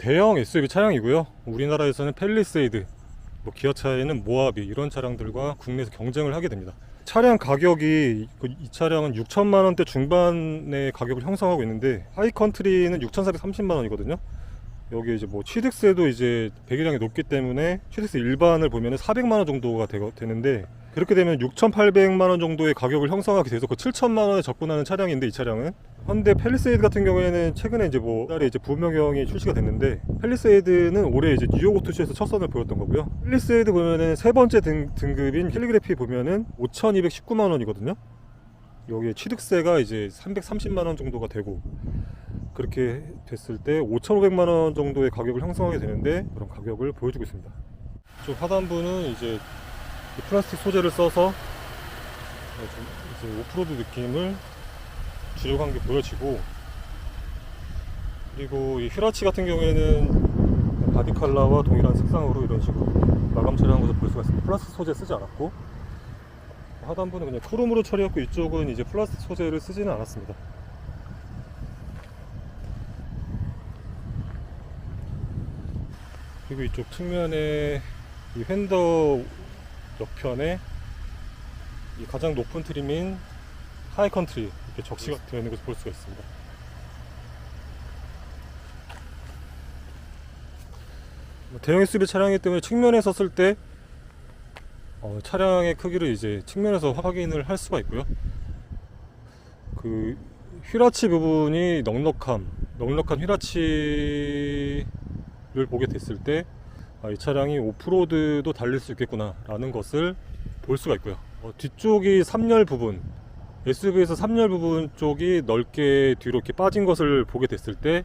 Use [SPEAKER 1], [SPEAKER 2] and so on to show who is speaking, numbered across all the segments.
[SPEAKER 1] 대형 SUV 차량이고요. 우리나라에서는 팰리세이드, 기아차에는 모하비 이런 차량들과 국내에서 경쟁을 하게 됩니다. 차량 가격이 이 차량은 6천만원대 중반의 가격을 형성하고 있는데 하이컨트리는 6,430만원이거든요. 여기 이제 취득세도 이제 배기량이 높기 때문에 취득세 일반을 보면 400만원 정도가 되는데, 그렇게 되면 6,800만원 정도의 가격을 형성하게 돼서 그 7천만원에 접근하는 차량인데, 이 차량은 현대 팰리세이드 같은 경우에는 최근에 이제 달에 이제 부명형이 출시가 됐는데, 팰리세이드는 올해 이제 뉴욕 오토쇼에서 첫 선을 보였던 거고요. 팰리세이드 보면은 세 번째 등급인 캘리그래피 보면은 5,219만원이거든요. 여기에 취득세가 이제 330만원 정도가 되고, 그렇게 됐을 때 5,500만원 정도의 가격을 형성하게 되는데, 그런 가격을 보여주고 있습니다. 이쪽 하단부는 이제 플라스틱 소재를 써서 이제 오프로드 느낌을 주려고 한 게 보여지고, 그리고 이 휘라치 같은 경우에는 바디 컬러와 동일한 색상으로 이런 식으로 마감 처리한 것을 볼 수가 있습니다. 플라스틱 소재 쓰지 않았고, 하단부는 그냥 크롬으로 처리했고, 이쪽은 이제 플라스틱 소재를 쓰지는 않았습니다. 그리고 이쪽 측면에 이 휀더 옆편에 이 가장 높은 트림인 하이컨트리 이렇게 적시가 되어 있는 것을 볼 수가 있습니다. 대형 SUV 차량이기 때문에 측면에 섰을 때 차량의 크기를 이제 측면에서 확인을 할 수가 있고요. 그 휘라치 부분이 넉넉한 휘라치를 보게 됐을 때, 이 차량이 오프로드도 달릴 수 있겠구나 라는 것을 볼 수가 있고요. 뒤쪽이 3열 부분, SUV에서 3열 부분 쪽이 넓게 뒤로 이렇게 빠진 것을 보게 됐을 때,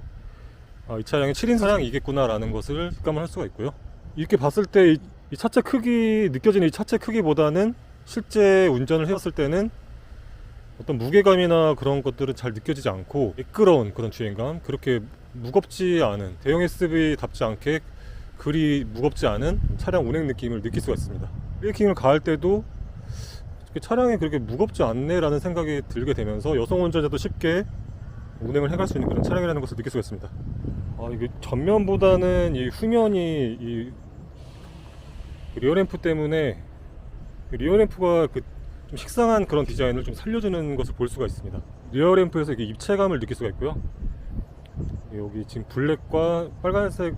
[SPEAKER 1] 이 차량이 7인 차량이겠구나 라는 것을 직감을 할 수가 있고요. 이렇게 봤을 때 이 차체 크기, 느껴지는 이 차체 크기보다는 실제 운전을 해봤을 때는 어떤 무게감이나 그런 것들은 잘 느껴지지 않고, 매끄러운 그런 주행감, 그렇게 무겁지 않은, 대형 SUV답지 않게 그리 무겁지 않은 차량 운행 느낌을 느낄 수가 있습니다. 브레이킹을 가할 때도 차량이 그렇게 무겁지 않네 라는 생각이 들게 되면서 여성 운전자도 쉽게 운행을 해갈 수 있는 그런 차량이라는 것을 느낄 수가 있습니다. 이게 전면보다는 이 후면이 이 리어램프 때문에, 리어램프가 좀 식상한 그런 디자인을 좀 살려주는 것을 볼 수가 있습니다. 리어램프에서 이게 입체감을 느낄 수가 있고요. 여기 지금 블랙과 빨간색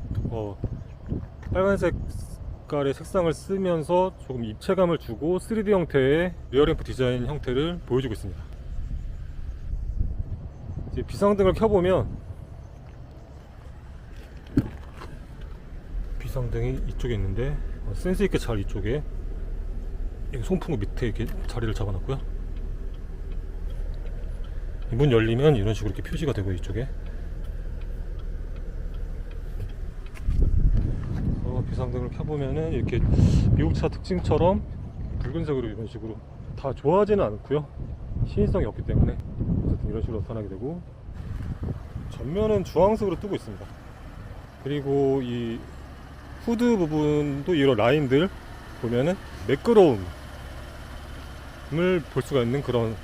[SPEAKER 1] 색깔의 색상을 쓰면서 조금 입체감을 주고 3D 형태의 리어램프 디자인 형태를 보여주고 있습니다. 이제 비상등을 켜보면, 비상등이 이쪽에 있는데 센스 있게 잘 이쪽에 송풍구 밑에 이렇게 자리를 잡아놨고요. 문 열리면 이런 식으로 이렇게 표시가 되고, 이쪽에 비상등을 켜보면은 이렇게 미국차 특징처럼 붉은색으로 이런 식으로 다 좋아하지는 않고요. 시인성이 없기 때문에 어쨌든 이런 식으로 나타나게 되고, 전면은 주황색으로 뜨고 있습니다. 그리고 이 후드 부분도 이런 라인들 보면은 매끄러움을 볼 수가 있는 그런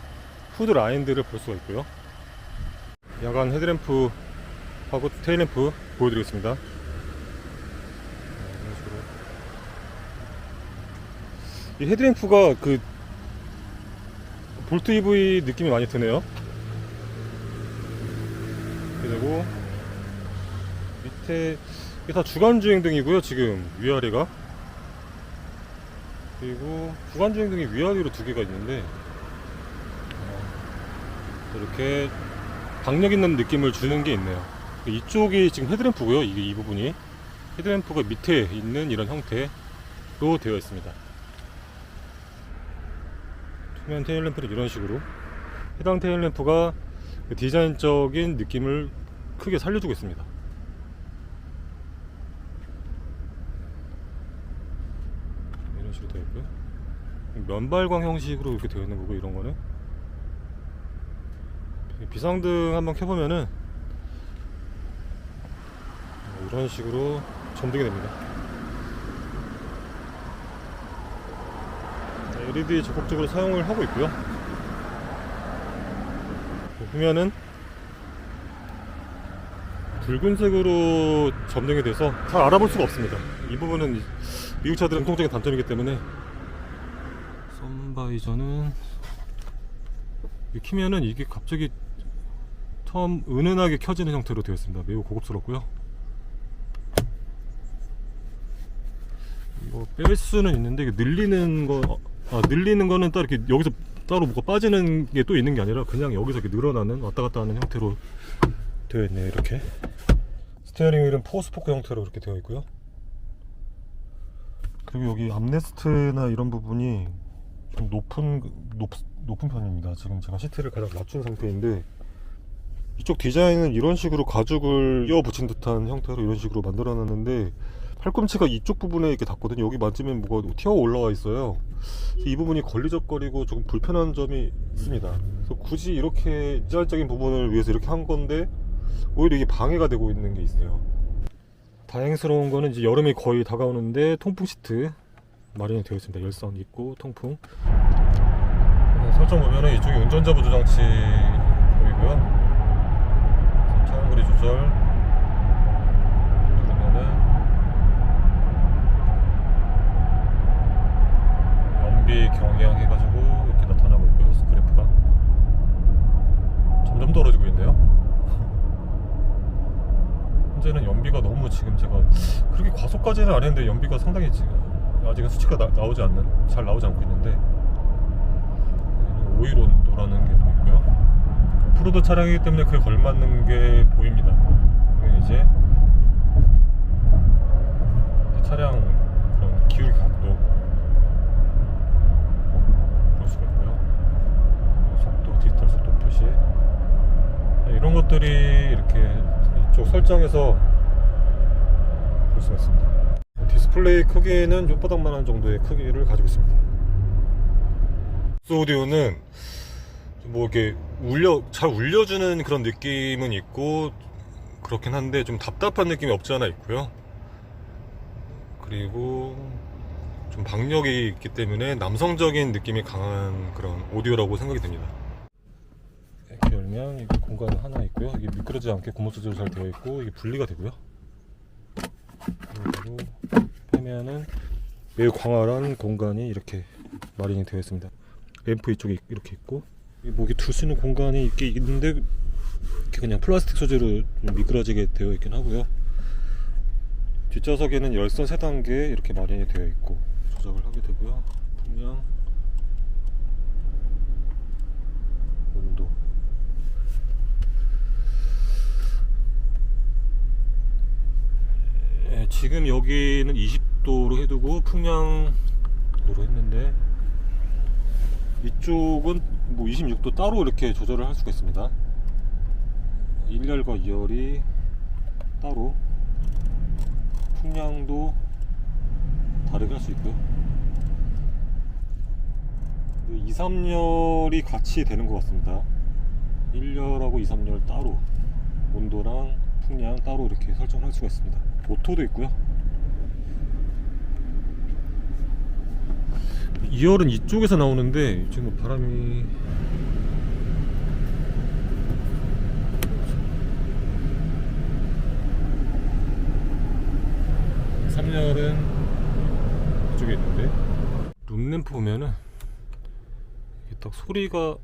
[SPEAKER 1] 후드 라인들을 볼 수가 있고요. 야간 헤드램프하고 테일램프 보여드리겠습니다. 이 헤드램프가 그 볼트 EV 느낌이 많이 드네요. 그리고 밑에 이게 다 주간주행등이고요. 지금 위아래가, 그리고 주간주행등이 위아래로 두 개가 있는데, 이렇게 박력 있는 느낌을 주는 게 있네요. 이쪽이 지금 헤드램프고요. 이게 이 부분이 헤드램프가 밑에 있는 이런 형태로 되어 있습니다. 투명 테일램프는 이런 식으로, 해당 테일램프가 디자인적인 느낌을 크게 살려주고 있습니다. 이런 식으로 되어 있고요. 면발광 형식으로 이렇게 되어 있는 거고, 이런 거는 비상등 한번 켜보면은 이런 식으로 점등이 됩니다. LED 적극적으로 사용을 하고 있고요. 보면은 붉은색으로 점등이 돼서 잘 알아볼 수가 없습니다. 이 부분은 미국 차들은 공통적인 단점이기 때문에. 선바이저는 키면은 이게 갑자기 처음 은은하게 켜지는 형태로 되어 있습니다. 매우 고급스럽고요. 이거 뺄 수는 있는데 이게 늘리는 거는 따로 이렇게 여기서 따로 뭐가 빠지는 게 또 있는 게 아니라 그냥 여기서 이렇게 늘어나는 왔다 갔다 하는 형태로 되어 있네요. 이렇게 스티어링 휠은 포스포크 형태로 이렇게 되어 있고요. 그리고 여기 암레스트나 이런 부분이 좀 높은 편입니다. 지금 제가 시트를 가장 낮춘 상태인데, 이쪽 디자인은 이런 식으로 가죽을 이어 붙인 듯한 형태로 이런 식으로 만들어 놨는데, 팔꿈치가 이쪽 부분에 이렇게 닿거든요. 여기 만지면 뭐가 튀어 올라와 있어요. 이 부분이 걸리적거리고 조금 불편한 점이 있습니다. 그래서 굳이 이렇게 디자인적인 부분을 위해서 이렇게 한 건데 오히려 이게 방해가 되고 있는 게 있어요. 다행스러운 거는 이제 여름이 거의 다가오는데 통풍 시트 마련이 되어 있습니다. 열선 있고 통풍. 설정 보면은 이쪽이 운전자 보조 장치 보이고요. 차량거리 조절 누르면은 연비 경량 해가지고 이렇게 나타나고 있고요. 그래프가 점점 떨어지고 있네요. 현재는 연비가 너무 지금 제가 그렇게 과속까지는 안 했는데 연비가 상당히 지금 아직은 수치가 잘 나오지 않고 있는데, 오일 온도라는 게 보이고요. 오프로드 차량이기 때문에 그에 걸맞는 게 보입니다. 이제 차량 그런 기울 각도 볼 수가 있고요. 속도, 디지털 속도 표시, 이런 것들이 이렇게 이쪽 설정에서 볼 수가 있습니다. 디스플레이 크기는 혓바닥만한 정도의 크기를 가지고 있습니다. 오디오는 뭐 이렇게 잘 울려주는 그런 느낌은 있고 그렇긴 한데 좀 답답한 느낌이 없지 않아 있고요. 그리고 좀 박력이 있기 때문에 남성적인 느낌이 강한 그런 오디오라고 생각이 됩니다. 이렇게 열면 이게 공간 하나 있고요. 이게 미끄러지지 않게 고무 조절 잘 되어 있고 이게 분리가 되고요. 그리고 빼면은 매우 광활한 공간이 이렇게 마련이 되어 있습니다. 앰프 이쪽에 이렇게 있고, 목이 둘 수 있는 공간이 이렇게 있는데 이렇게 그냥 플라스틱 소재로 좀 미끄러지게 되어 있긴 하고요. 뒷좌석에는 열선 3단계 이렇게 마련이 되어 있고 조작을 하게 되고요. 풍량, 온도, 지금 여기는 20도로 해두고 풍량으로 했는데 이쪽은 뭐 26도 따로 이렇게 조절을 할 수가 있습니다. 1열과 2열이 따로, 풍량도 다르게 할 수 있고요. 2, 3열이 같이 되는 것 같습니다. 1열하고 2, 3열 따로, 온도랑 풍량 따로 이렇게 설정을 할 수가 있습니다. 오토도 있고요. 2열은 이쪽에서 나오는데 지금 바람이 3열은 이쪽에 있는데, 룸램프 보면은 이게 딱 소리가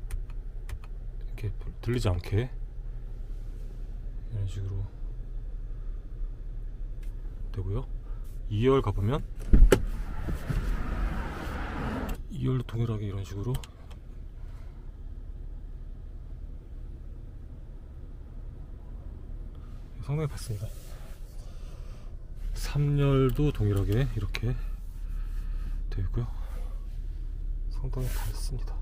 [SPEAKER 1] 이렇게 들리지 않게 이런 식으로 되고요. 2열 가보면 2열도 동일하게 이런 식으로 상당히 밝습니다. 3열도 동일하게 이렇게 되어 있고요. 상당히 밝습니다.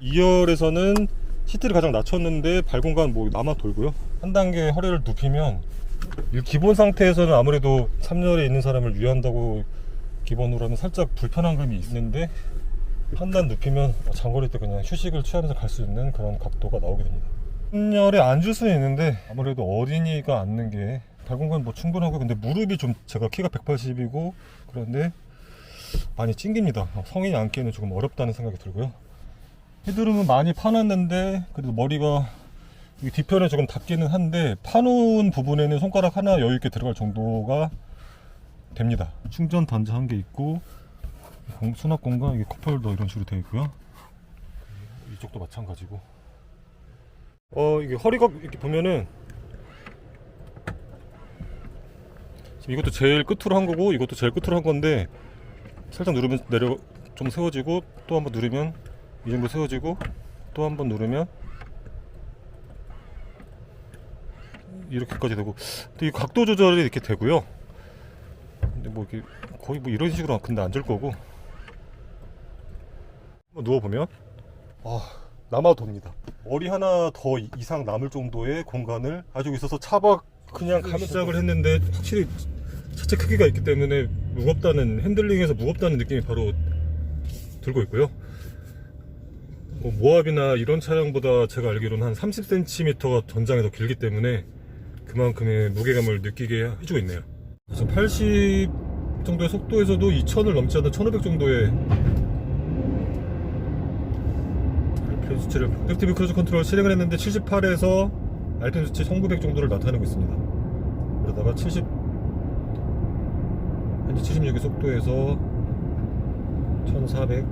[SPEAKER 1] 2열에서는 시트를 가장 낮췄는데 발공간 뭐 남아 돌고요. 한 단계 허리를 눕히면 기본 상태에서는 아무래도 3열에 있는 사람을 위한다고 기본으로 하면 살짝 불편한 감이 있는데, 한 단 눕히면 장거리 때 그냥 휴식을 취하면서 갈 수 있는 그런 각도가 나오게 됩니다. 3열에 앉을 수는 있는데 아무래도 어린이가 앉는 게 발공간 뭐 충분하고, 근데 무릎이 좀, 제가 키가 180이고 그런데 많이 찡깁니다. 성인이 앉기에는 조금 어렵다는 생각이 들고요. 헤드룸은 많이 파놨는데 그래도 머리가 이 뒤편에 조금 닿기는 한데 파놓은 부분에는 손가락 하나 여유있게 들어갈 정도가 됩니다. 충전 단자 한 개 있고 수납 공간, 이게 컵홀더 이런 식으로 되어 있고요. 이쪽도 마찬가지고. 이게 허리가 이렇게 보면은 이것도 제일 끝으로 한 거고 이것도 제일 끝으로 한 건데 살짝 누르면 좀 세워지고 또 한번 누르면 이 정도 세워지고 또 한번 누르면 이렇게까지 되고, 근데 이 각도 조절이 이렇게 되고요. 근데 뭐 이렇게 거의 뭐 이런 식으로 근데 앉을 거고, 누워 보면 남아도 돕니다. 머리 하나 더 이상 남을 정도의 공간을 가지고 있어서 차박 그냥 가면 시작을 했는데 확실히 차체 크기가 있기 때문에 핸들링에서 무겁다는 느낌이 바로 들고 있고요. 모합이나 이런 차량보다 제가 알기로는 한 30cm가 전장이 더 길기 때문에 그만큼의 무게감을 느끼게 해주고 있네요. 지금 80 정도의 속도에서도 2000을 넘지 않는 1500 정도의 RPM 수치를 어댑티브 크루즈 컨트롤 실행을 했는데 78에서 RPM 수치 1900 정도를 나타내고 있습니다. 그러다가 현재 76의 속도에서 1400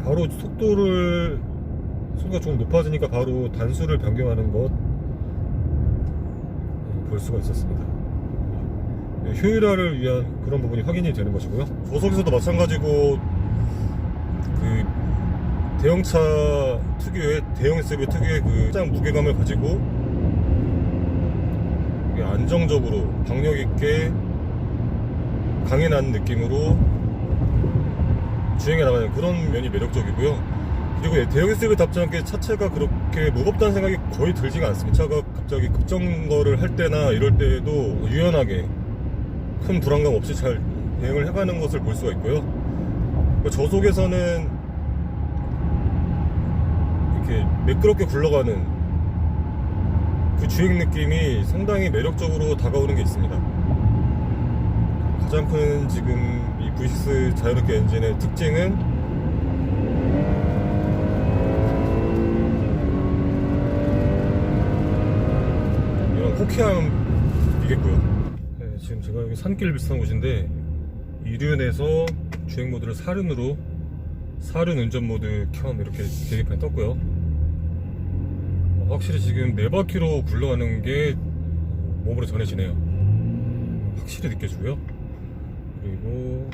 [SPEAKER 1] 바로 속도가 조금 높아지니까 바로 단수를 변경하는 것 볼 수가 있었습니다. 효율화를 위한 그런 부분이 확인이 되는 것이고요. 고속에서도 마찬가지고 그 대형차 특유의 대형 SUV 특유의 그 가장 무게감을 가지고 안정적으로 박력 있게 강인한 느낌으로 주행해 나가는 그런 면이 매력적이고요. 그리고 대형 SUV답지 않게 차체가 그렇게 무겁다는 생각이 거의 들지가 않습니다. 차가 갑자기 급정거를 할 때나 이럴 때에도 유연하게 큰 불안감 없이 잘 대응을 해가는 것을 볼 수가 있고요. 저속에서는 이렇게 매끄럽게 굴러가는 그 주행 느낌이 상당히 매력적으로 다가오는 게 있습니다. 가장 큰 지금 이 V6 자유롭게 엔진의 특징은 이런 호쾌함이겠고요. 네, 지금 제가 여기 산길 비슷한 곳인데 이륜에서 주행 모드를 사륜 운전 모드 켬 이렇게 계기판이 떴고요. 확실히 지금 4바퀴로 굴러가는 게 몸으로 전해지네요. 확실히 느껴지고요. 그리고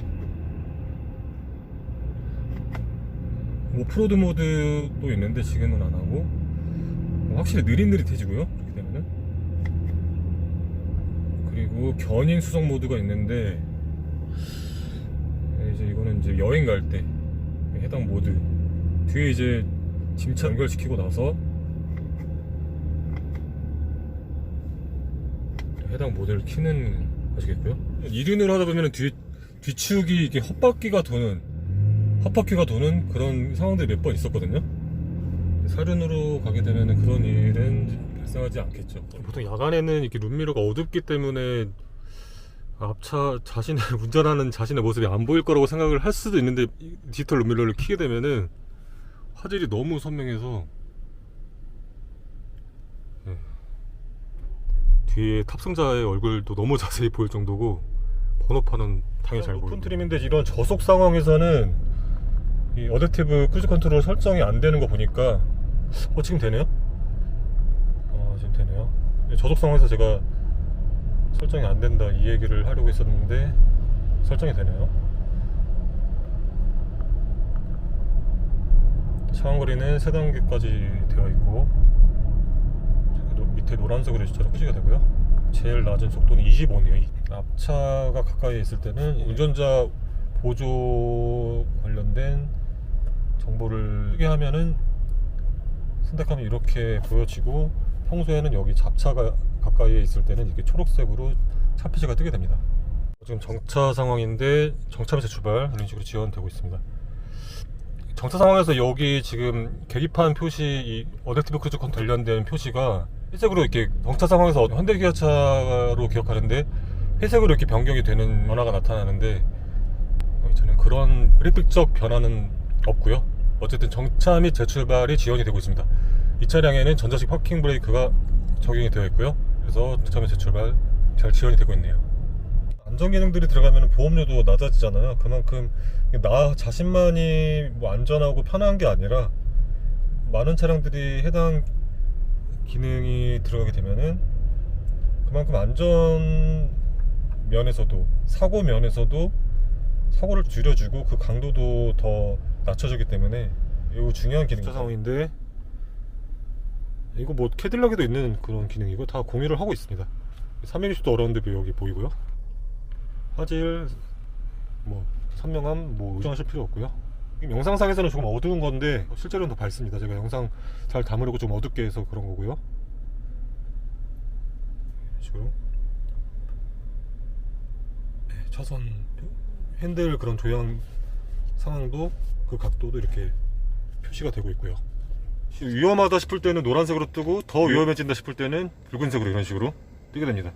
[SPEAKER 1] 오프로드 모드도 있는데 지금은 안 하고 확실히 느릿느릿해지고요. 그렇게 되면은. 그리고 견인 수속 모드가 있는데 이제 이거는 이제 여행 갈 때 해당 모드 뒤에 이제 짐차 연결시키고 나서 해당 모델을 키는 것이겠고요. 이륜으로 하다 보면 뒤축이 이게 헛바퀴가 도는 그런 상황들이 몇 번 있었거든요. 사륜으로 가게 되면 그런 일은 발생하지 않겠죠. 보통 야간에는 이렇게 룸미러가 어둡기 때문에 앞차 운전하는 자신의 모습이 안 보일 거라고 생각을 할 수도 있는데 디지털 룸미러를 켜게 되면은 화질이 너무 선명해서 뒤에 탑승자의 얼굴도 너무 자세히 보일 정도고 번호판은 당연히 잘 보이고. 오픈 트림인데 이런 저속 상황에서는 이 어댑티브 크루즈 컨트롤 설정이 안 되는 거 보니까 지금 되네요? 지금 되네요. 저속 상황에서 제가 설정이 안 된다 이 얘기를 하려고 했었는데 설정이 되네요. 상황거리는 3단계까지 되어 있고 밑에 노란색으로 숫자로 표시가 되고요. 제일 낮은 속도는 25네요. 앞차가 가까이 있을 때는 운전자 보조 관련된 정보를 쓰게 하면은 선택하면 이렇게 보여지고 평소에는 여기 잡차가 가까이에 있을 때는 이렇게 초록색으로 차 표시가 뜨게 됩니다. 지금 정차 상황인데 정차 및 재출발 이런 식으로 지원되고 있습니다. 정차 상황에서 여기 지금 계기판 표시 이 어댑티브 크루즈 컨트롤 관련된 표시가 회색으로 이렇게 정차 상황에서 현대기아차로 기억하는데 회색으로 이렇게 변경이 되는 변화가 나타나는데 저는 그런 그래픽적 변화는 없고요. 어쨌든 정차 및 재출발이 지원이 되고 있습니다. 이 차량에는 전자식 파킹 브레이크가 적용이 되어 있고요. 그래서 정차 및 재출발 잘 지원이 되고 있네요. 안전 기능들이 들어가면 보험료도 낮아지잖아요. 그만큼 나 자신만이 뭐 안전하고 편한 게 아니라 많은 차량들이 해당 기능이 들어가게 되면은 그만큼 안전 면에서도 사고 면에서도 사고를 줄여주고 그 강도도 더 낮춰주기 때문에 이거 중요한 기능 상황인데, 이거 뭐 캐딜락에도 있는 그런 기능이고 다 공유를 하고 있습니다. 320도 어라운드 뷰 여기 보이고요. 화질 뭐 선명함 뭐 의존하실 필요 없고요. 영상상에서는 조금 어두운 건데 실제로는 더 밝습니다. 제가 영상 잘 담으려고 좀 어둡게 해서 그런 거고요. 이런 식으로 차선 핸들 그런 조향 상황도 그 각도도 이렇게 표시가 되고 있고요. 위험하다 싶을 때는 노란색으로 뜨고 더 위험해진다 싶을 때는 붉은색으로 이런 식으로 뜨게 됩니다.